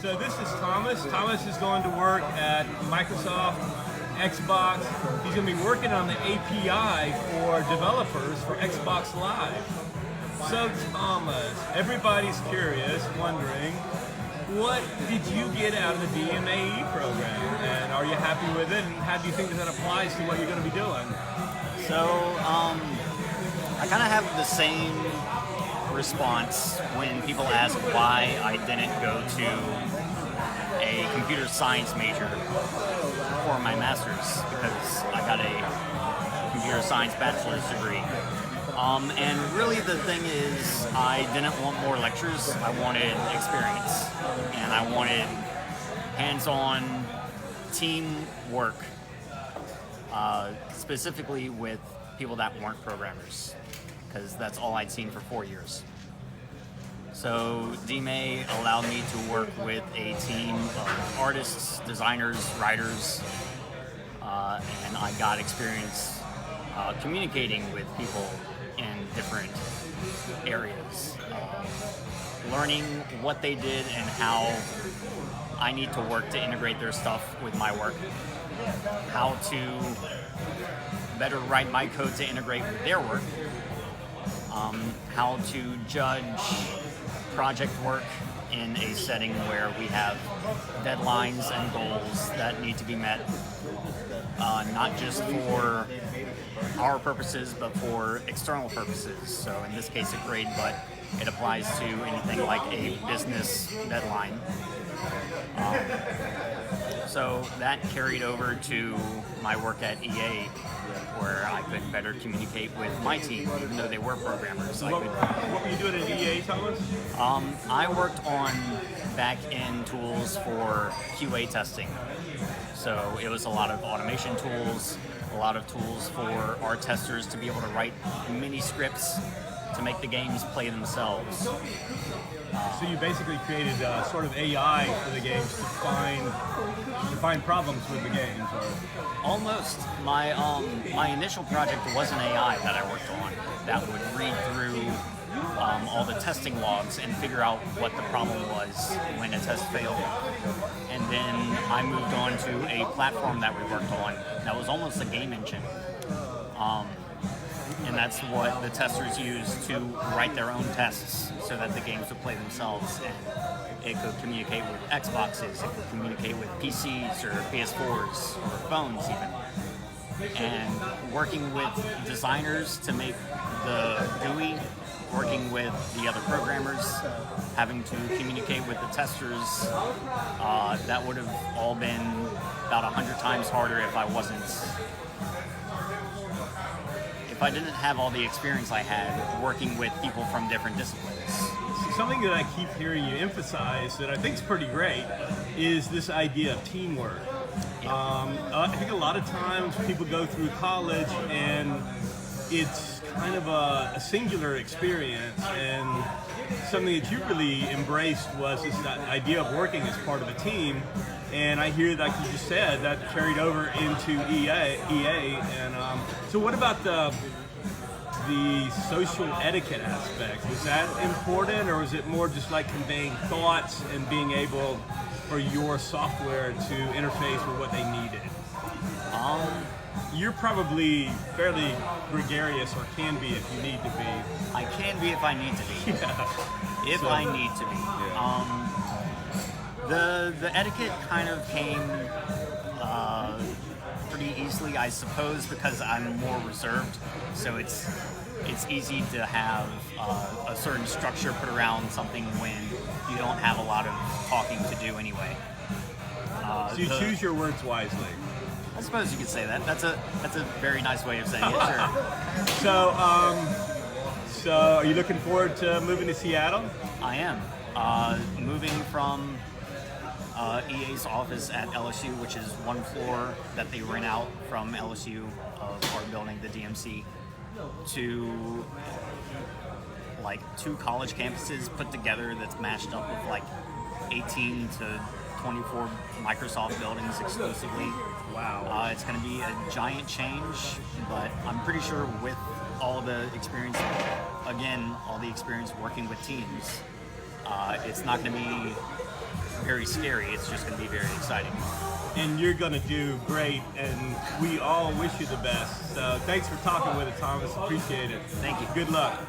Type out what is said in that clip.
So this is Thomas. Thomas is going to work at Microsoft, Xbox. He's going to be working on the API for developers for Xbox Live. So Thomas, everybody's curious, wondering, what did you get out of the DMAE program? And are you happy with it? And how do you think that applies to what you're going to be doing? So, I kind of have the same response when people ask why I didn't go to a computer science major for my master's, because I got a computer science bachelor's degree. And really the thing is, I didn't want more lectures, I wanted experience, and I wanted hands-on teamwork, specifically with people that weren't programmers, because that's all I'd seen for 4 years. So DMAE allowed me to work with a team of artists, designers, writers, and I got experience communicating with people in different areas, learning what they did and how I need to work to integrate their stuff with my work, how to better write my code to integrate with their work, how to judge project work in a setting where we have deadlines and goals that need to be met, not just for our purposes, but for external purposes. So in this case, a grade, but it applies to anything like a business deadline. So that carried over to my work at EA, where I could better communicate with my team, even though they were programmers. What were you doing at EA, Thomas? I worked on back-end tools for QA testing. So it was a lot of automation tools, a lot of tools for our testers to be able to write mini scripts to make the games play themselves. So you basically created sort of AI for the games to find problems with the games, or? Almost. My initial project was an AI that I worked on that would read through all the testing logs and figure out what the problem was when a test failed. And then I moved on to a platform that we worked on that was almost a game engine. And that's what the testers used to write their own tests so that the games would play themselves, and it could communicate with Xboxes, it could communicate with PCs or PS4s or phones even. And working with designers to make the GUI, working with the other programmers, having to communicate with the testers, that would have all been about 100 times harder if I didn't have all the experience I had working with people from different disciplines. Something that I keep hearing you emphasize that I think is pretty great is this idea of teamwork. Yeah. I think a lot of times people go through college and it's kind of a singular experience, and something that you really embraced was this idea of working as part of a team. And I hear, like you just said, that carried over into EA. And so what about the social etiquette aspect? Was that important, or was it more just like conveying thoughts and being able for your software to interface with what they needed? You're probably fairly gregarious, or can be if you need to be. I can be if I need to be. Yeah. If I need to be. Yeah. The etiquette kind of came pretty easily, I suppose, because I'm more reserved. So it's easy to have a certain structure put around something when you don't have a lot of talking to do anyway. So you choose your words wisely. I suppose you could say that. That's a very nice way of saying it. Sure. So are you looking forward to moving to Seattle? I am. Moving from EA's office at LSU, which is one floor that they rent out from LSU of our building, the DMC, to like 2 college campuses put together that's mashed up with like 18 to 24 Microsoft buildings exclusively. Wow. It's going to be a giant change, but I'm pretty sure with all the experience, all the experience working with teams, it's not going to be very scary. It's just going to be very exciting. And you're going to do great, and we all wish you the best. So thanks for talking with us, Thomas. Appreciate it. Thank you. Good luck.